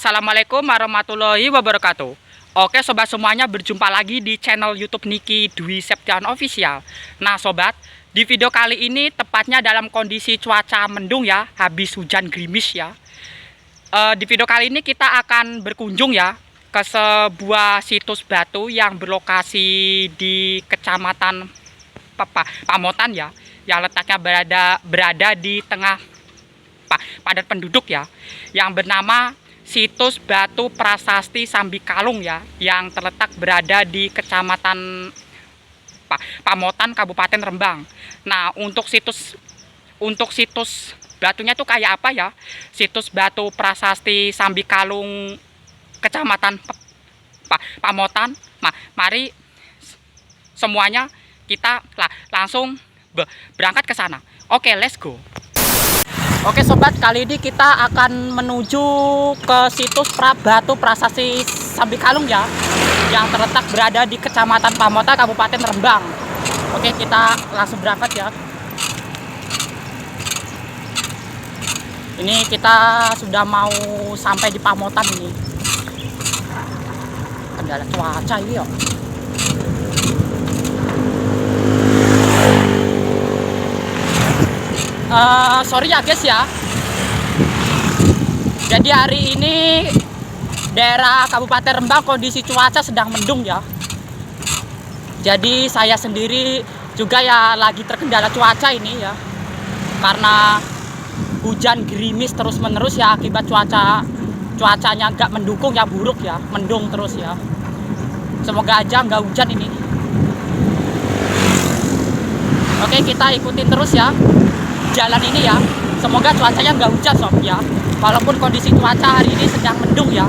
Assalamualaikum warahmatullahi wabarakatuh. Oke sobat semuanya, berjumpa lagi di channel YouTube Niki Dwi Septian Official. Nah sobat, di video kali ini tepatnya dalam kondisi cuaca mendung ya, habis hujan gerimis ya. Di video kali ini kita akan berkunjung ya ke sebuah situs batu yang berlokasi di Kecamatan Pamotan ya, yang letaknya berada di tengah padat penduduk ya, yang bernama Situs Batu Prasasti Sambikalung ya, yang terletak berada di Kecamatan Pamotan, Kabupaten Rembang. Nah, untuk situs batunya tuh kayak apa ya? Situs Batu Prasasti Sambikalung Kecamatan Pamotan. Mari semuanya kita langsung berangkat ke sana. Oke, let's go. Oke sobat, kali ini kita akan menuju ke situs Batu Prasasti Sambikalung ya, yang terletak berada di Kecamatan Pamotan, Kabupaten Rembang. Oke, kita langsung berangkat ya. Ini kita sudah mau sampai di Pamotan ini. Kendala cuaca ini ya. Sorry ya guys ya. Jadi hari ini daerah Kabupaten Rembang kondisi cuaca sedang mendung ya. Jadi saya sendiri juga ya lagi terkendala cuaca ini ya, karena hujan gerimis terus menerus ya, akibat cuacanya nggak mendukung ya, buruk ya, mendung terus ya. Semoga aja nggak hujan ini. Oke, kita ikutin terus ya jalan ini ya, semoga cuacanya nggak hujan sob ya, walaupun kondisi cuaca hari ini sedang mendung ya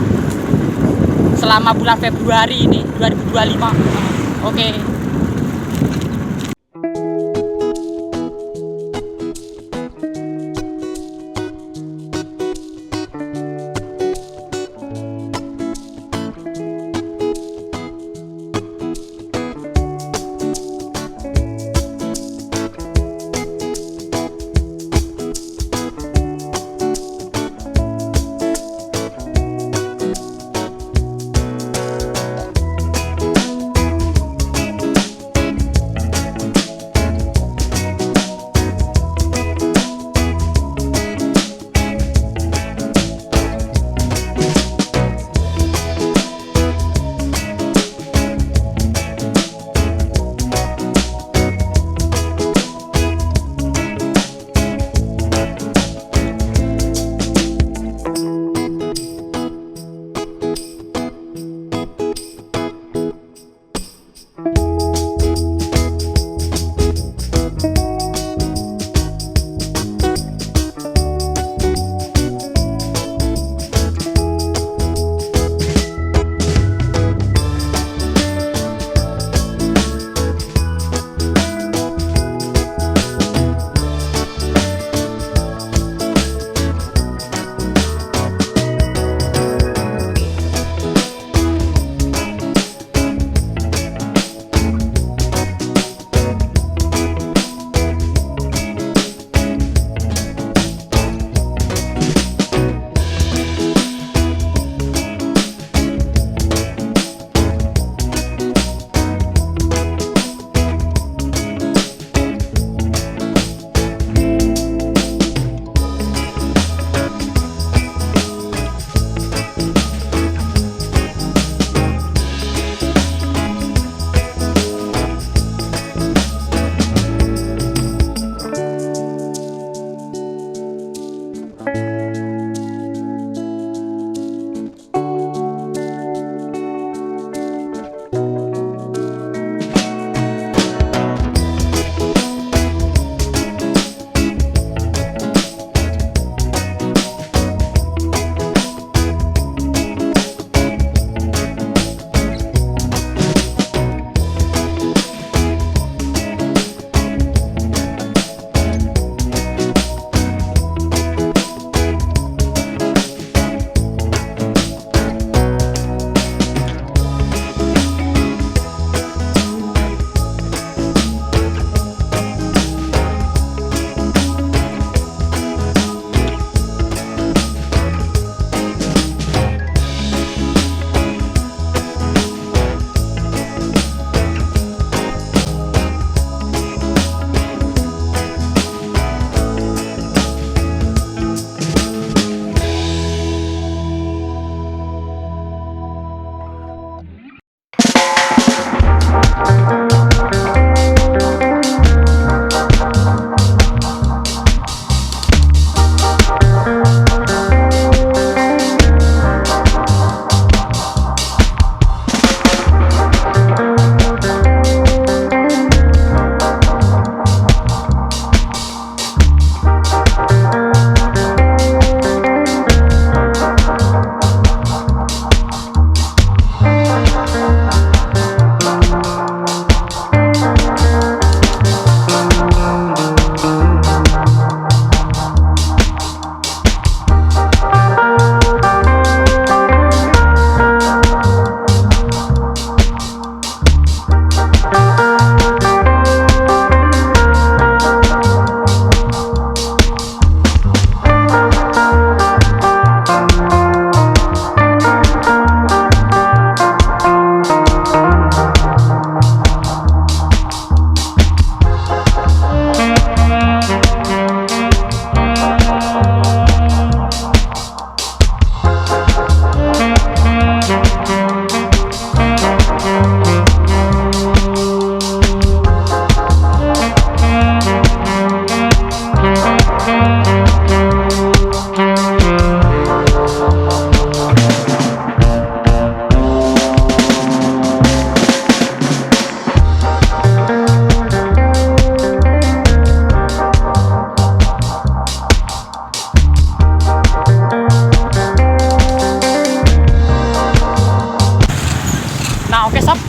selama bulan Februari ini 2025. Oke.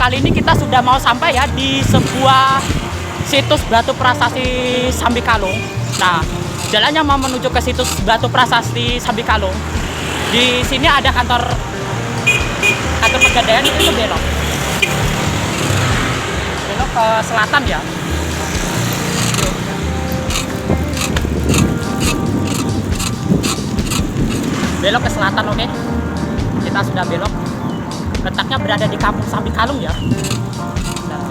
kali ini kita sudah mau sampai ya di sebuah situs batu prasasti Sambikalung. Nah, jalannya mau menuju ke situs batu prasasti Sambikalung. Di sini ada kantor Pegadaian, itu belok ke selatan ya. Belok ke selatan, oke. Kita sudah belok. Letaknya berada di Kampung Sambikalung ya. Nah,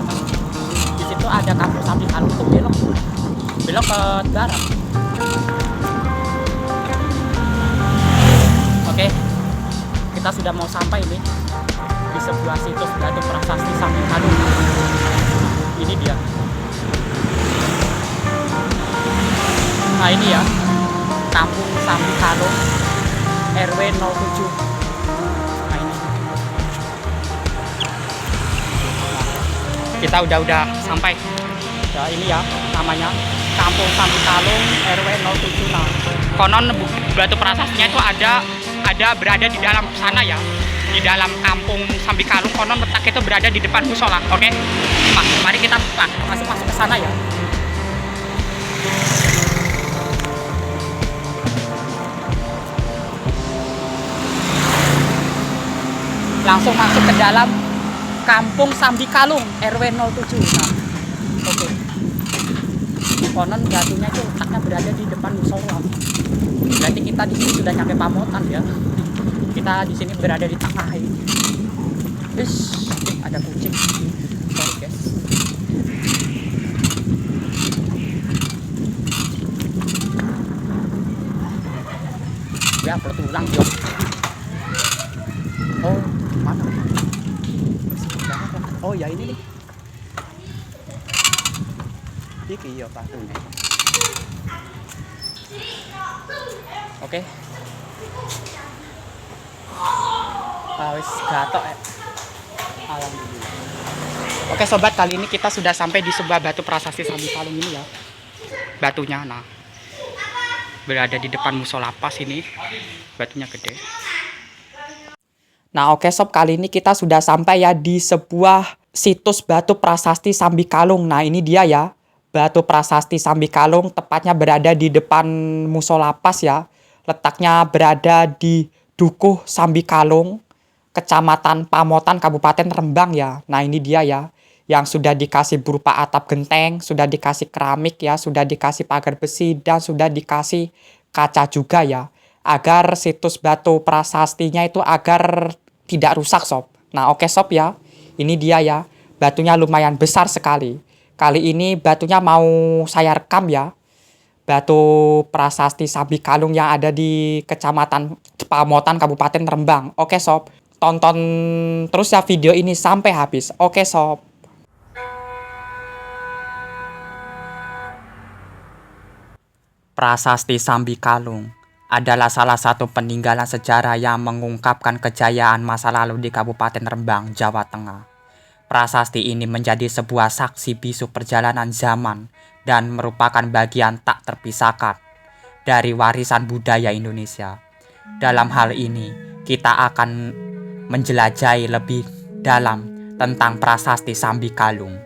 di situ ada Kampung Sambikalung, itu belok ke barat. Oke, kita sudah mau sampai ini di sebuah situs batu prasasti Sambikalung. Ini dia. Nah, ini ya, Kampung Sambikalung, RW 07. Nah, ini. Kita udah sampai. Nah, ini ya namanya Kampung Sambikalung RW 07. Nah, konon batu prasastinya itu ada berada di dalam sana ya. Di dalam Kampung Sambikalung, konon letaknya itu berada di depan musola. Oke. Mari kita masuk ke sana ya. Langsung masuk ke dalam Kampung Sambikalung RW 07. Nah, oke. Konon batunya itu letaknya berada di depan musola. Berarti kita di sini sudah nyampe Pamotan ya. Kita di sini berada di tengah ini. Ada kucing. Sorry guys. Ya, bertulang yo. Oh, mana? Oh ya, ini nih. Iki ya batunya. Oke. Wis gatok ya. Alhamdulillah. Oke sobat, kali ini kita sudah sampai di sebuah batu prasasti Sambikalung ini ya. Batunya nah berada di depan musola pas ini. Batunya gede. Nah, oke sob, kali ini kita sudah sampai ya di sebuah situs batu prasasti Sambikalung. Nah, ini dia ya. Batu prasasti Sambikalung tepatnya berada di depan musola pas ya. Letaknya berada di Dukuh Sambikalung, Kecamatan Pamotan, Kabupaten Rembang ya. Nah, ini dia ya. Yang sudah dikasih berupa atap genteng, sudah dikasih keramik ya, sudah dikasih pagar besi, dan sudah dikasih kaca juga ya. Agar situs batu prasastinya itu agar tidak rusak sob. Nah, oke sob ya. Ini dia ya. Batunya lumayan besar sekali. Kali ini batunya mau saya rekam ya. Batu prasasti Sambikalung yang ada di Kecamatan Pamotan, Kabupaten Rembang. Oke sob, tonton terus ya video ini sampai habis. Oke sob. Prasasti Sambikalung adalah salah satu peninggalan sejarah yang mengungkapkan kejayaan masa lalu di Kabupaten Rembang, Jawa Tengah. Prasasti ini menjadi sebuah saksi bisu perjalanan zaman dan merupakan bagian tak terpisahkan dari warisan budaya Indonesia. Dalam hal ini, kita akan menjelajahi lebih dalam tentang prasasti Sambikalung,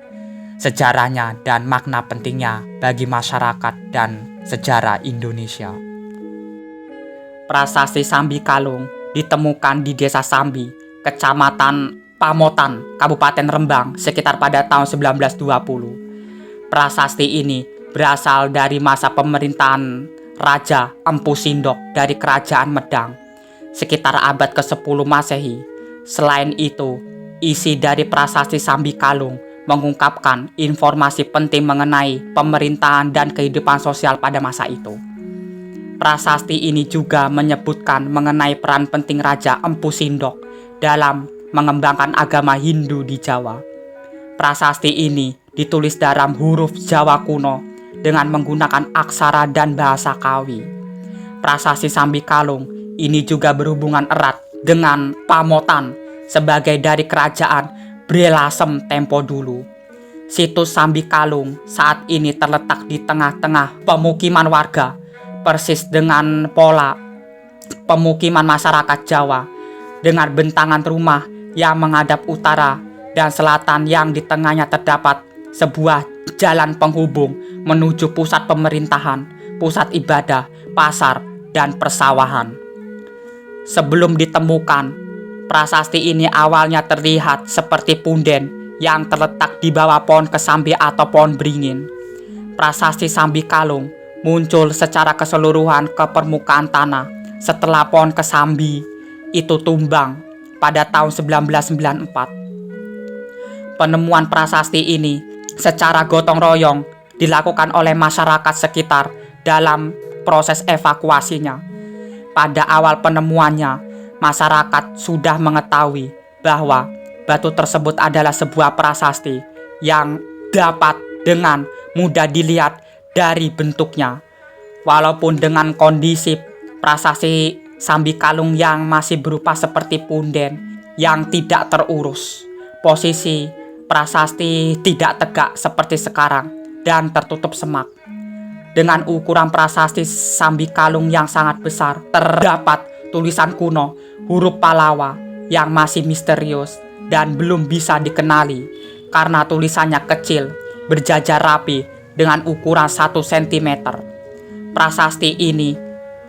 sejarahnya dan makna pentingnya bagi masyarakat dan sejarah Indonesia. Prasasti Sambikalung ditemukan di Desa Sambi, Kecamatan Pamotan, Kabupaten Rembang sekitar pada tahun 1920. Prasasti ini berasal dari masa pemerintahan Raja Empu Sindok dari Kerajaan Medang sekitar abad ke-10 Masehi. Selain itu, isi dari prasasti Sambikalung mengungkapkan informasi penting mengenai pemerintahan dan kehidupan sosial pada masa itu. Prasasti ini juga menyebutkan mengenai peran penting Raja Empu Sindok dalam mengembangkan agama Hindu di Jawa. Prasasti ini ditulis dalam huruf Jawa kuno dengan menggunakan aksara dan bahasa Kawi. Prasasti Sambikalung ini juga berhubungan erat dengan Pamotan sebagai dari kerajaan Brelasem tempo dulu. Situs Sambikalung saat ini terletak di tengah-tengah pemukiman warga, persis dengan pola pemukiman masyarakat Jawa, dengan bentangan rumah yang menghadap utara dan selatan yang di tengahnya terdapat sebuah jalan penghubung menuju pusat pemerintahan, pusat ibadah, pasar, dan persawahan. Sebelum ditemukan, prasasti ini awalnya terlihat seperti punden yang terletak di bawah pohon kesambi atau pohon beringin. Prasasti Sambi Kalung muncul secara keseluruhan ke permukaan tanah setelah pohon kesambi itu tumbang pada tahun 1994. Penemuan prasasti ini secara gotong royong dilakukan oleh masyarakat sekitar dalam proses evakuasinya. Pada awal penemuannya, masyarakat sudah mengetahui bahwa batu tersebut adalah sebuah prasasti yang dapat dengan mudah dilihat dari bentuknya. Walaupun dengan kondisi prasasti Sambi Kalung yang masih berupa seperti punden yang tidak terurus, posisi prasasti tidak tegak seperti sekarang dan tertutup semak. Dengan ukuran prasasti Sambi Kalung yang sangat besar, terdapat tulisan kuno huruf Palawa yang masih misterius dan belum bisa dikenali karena tulisannya kecil, berjajar rapi dengan ukuran 1 cm. Prasasti ini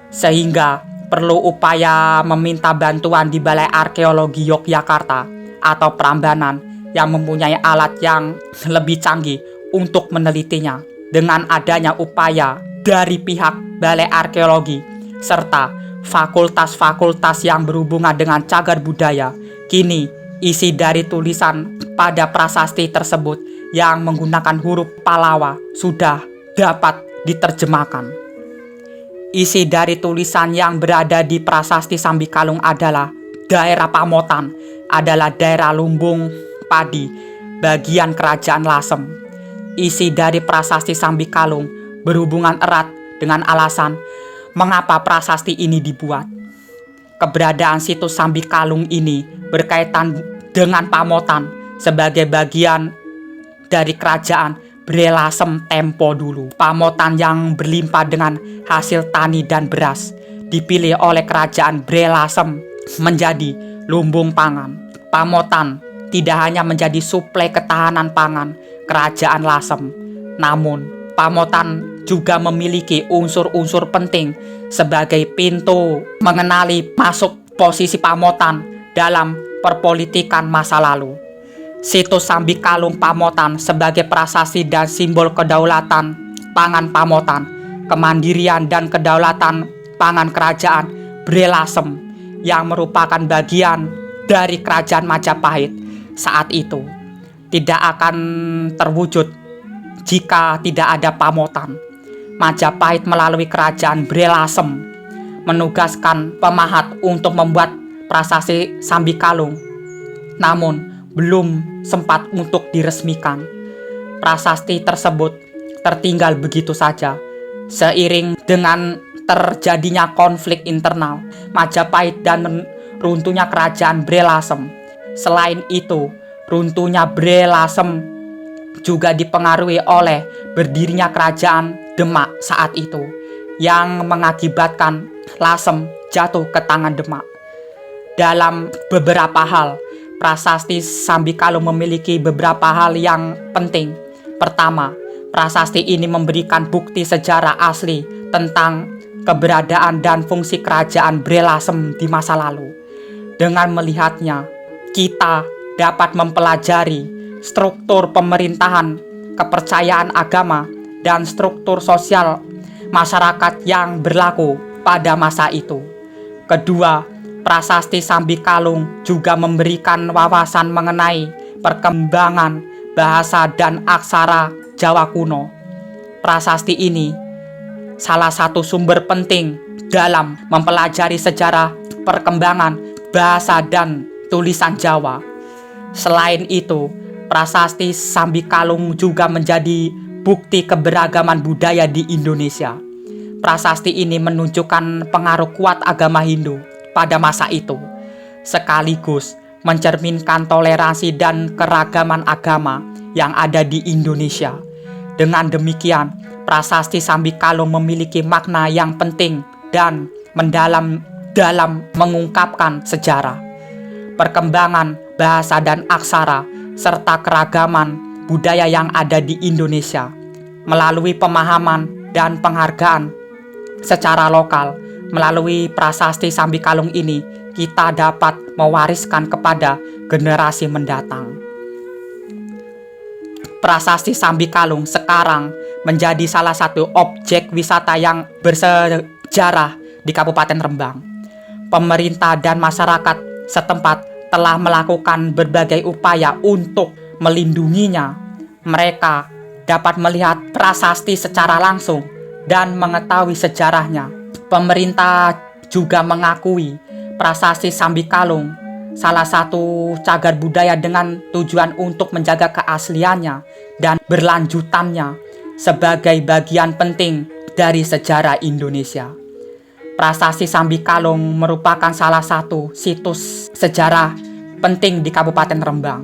sehingga perlu upaya meminta bantuan di Balai Arkeologi Yogyakarta atau Prambanan yang mempunyai alat yang lebih canggih untuk menelitinya. Dengan adanya upaya dari pihak Balai Arkeologi serta fakultas-fakultas yang berhubungan dengan cagar budaya, kini isi dari tulisan pada prasasti tersebut yang menggunakan huruf Palawa sudah dapat diterjemahkan. Isi dari tulisan yang berada di prasasti Sambi Kalung adalah daerah Pamotan adalah daerah lumbung padi bagian Kerajaan Lasem. Isi dari prasasti Sambi Kalung berhubungan erat dengan alasan mengapa prasasti ini dibuat. Keberadaan situs Sambi Kalung ini berkaitan dengan Pamotan sebagai bagian dari kerajaan Bre Lasem tempo dulu. Pamotan yang berlimpah dengan hasil tani dan beras dipilih oleh kerajaan Bre Lasem menjadi lumbung pangan. Pamotan tidak hanya menjadi suplai ketahanan pangan kerajaan Lasem, namun Pamotan juga memiliki unsur-unsur penting sebagai pintu mengenali masuk posisi Pamotan dalam perpolitikan masa lalu. Situs Sambi Kalung Pamotan sebagai prasasti dan simbol kedaulatan pangan Pamotan, kemandirian dan kedaulatan pangan kerajaan Bre Lasem yang merupakan bagian dari kerajaan Majapahit saat itu tidak akan terwujud jika tidak ada Pamotan. Majapahit melalui kerajaan Bre Lasem menugaskan pemahat untuk membuat prasasti Sambi Kalung, namun belum sempat untuk diresmikan. Prasasti tersebut tertinggal begitu saja seiring dengan terjadinya konflik internal Majapahit dan runtuhnya kerajaan Bre Lasem. Selain itu, runtuhnya Bre Lasem juga dipengaruhi oleh berdirinya kerajaan Demak saat itu yang mengakibatkan Lasem jatuh ke tangan Demak. Dalam beberapa hal, prasasti Sambi Kalung memiliki beberapa hal yang penting. Pertama, prasasti ini memberikan bukti sejarah asli tentang keberadaan dan fungsi kerajaan Bre Lasem di masa lalu. Dengan melihatnya, kita dapat mempelajari struktur pemerintahan, kepercayaan agama, dan struktur sosial masyarakat yang berlaku pada masa itu. Kedua, prasasti Sambi Kalung juga memberikan wawasan mengenai perkembangan bahasa dan aksara Jawa kuno. Prasasti ini salah satu sumber penting dalam mempelajari sejarah perkembangan bahasa dan tulisan Jawa. Selain itu, prasasti Sambi Kalung juga menjadi bukti keberagaman budaya di Indonesia. Prasasti ini menunjukkan pengaruh kuat agama Hindu pada masa itu, sekaligus mencerminkan toleransi dan keragaman agama yang ada di Indonesia. Dengan demikian, prasasti Sambi Kalung memiliki makna yang penting dan mendalam dalam mengungkapkan sejarah, perkembangan bahasa dan aksara, serta keragaman budaya yang ada di Indonesia. Melalui pemahaman dan penghargaan secara lokal, melalui prasasti Sambi Kalung ini, kita dapat mewariskan kepada generasi mendatang. Prasasti Sambi Kalung sekarang menjadi salah satu objek wisata yang bersejarah di Kabupaten Rembang. Pemerintah dan masyarakat setempat telah melakukan berbagai upaya untuk melindunginya. Mereka dapat melihat prasasti secara langsung dan mengetahui sejarahnya. Pemerintah juga mengakui prasasti Sambi Kalung salah satu cagar budaya dengan tujuan untuk menjaga keasliannya dan berlanjutannya sebagai bagian penting dari sejarah Indonesia. Prasasti Sambi Kalung merupakan salah satu situs sejarah penting di Kabupaten Rembang.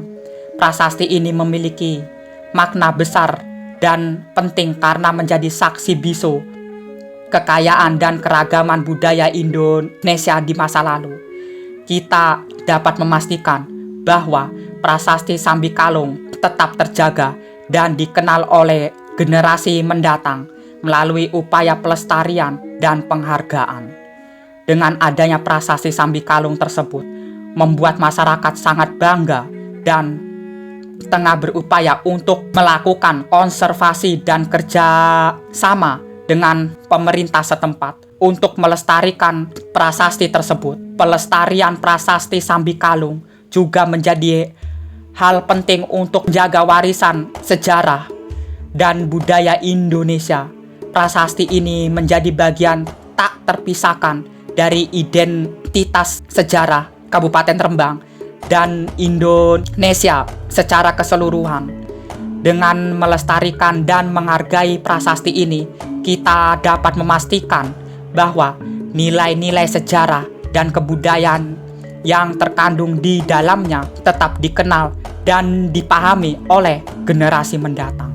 Prasasti ini memiliki makna besar dan penting karena menjadi saksi bisu kekayaan dan keragaman budaya Indonesia di masa lalu. Kita dapat memastikan bahwa prasasti Sambi Kalung tetap terjaga dan dikenal oleh generasi mendatang melalui upaya pelestarian dan penghargaan. Dengan adanya prasasti Sambi Kalung tersebut, membuat masyarakat sangat bangga dan tengah berupaya untuk melakukan konservasi dan kerja sama dengan pemerintah setempat untuk melestarikan prasasti tersebut. Pelestarian prasasti Sambi Kalung juga menjadi hal penting untuk menjaga warisan sejarah dan budaya Indonesia. Prasasti ini menjadi bagian tak terpisahkan dari identitas sejarah Kabupaten Rembang dan Indonesia secara keseluruhan. Dengan melestarikan dan menghargai prasasti ini, kita dapat memastikan bahwa nilai-nilai sejarah dan kebudayaan yang terkandung di dalamnya tetap dikenal dan dipahami oleh generasi mendatang.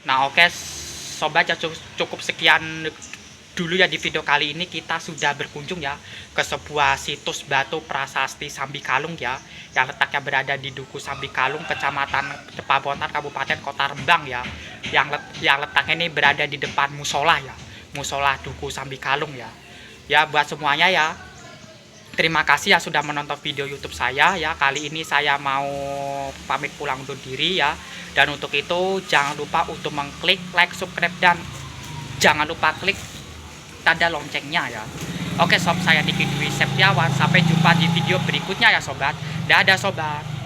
Nah oke sobat ya, cukup sekian dulu ya di video kali ini. Kita sudah berkunjung ya ke sebuah situs batu prasasti Sambikalung ya, yang letaknya berada di Duku Sambikalung, Kecamatan Pabotan, Kabupaten Kota Rembang ya, yang letaknya ini berada di depan musola ya, musola Duku Sambikalung ya. Ya buat semuanya ya, terima kasih ya sudah menonton video YouTube saya ya. Kali ini saya mau pamit pulang undur diri ya. Dan untuk itu jangan lupa untuk mengklik like, subscribe, dan jangan lupa klik tanda loncengnya ya. Oke sob, saya Niki Dwi Septiawan. Sampai jumpa di video berikutnya ya sobat. Dadah sobat.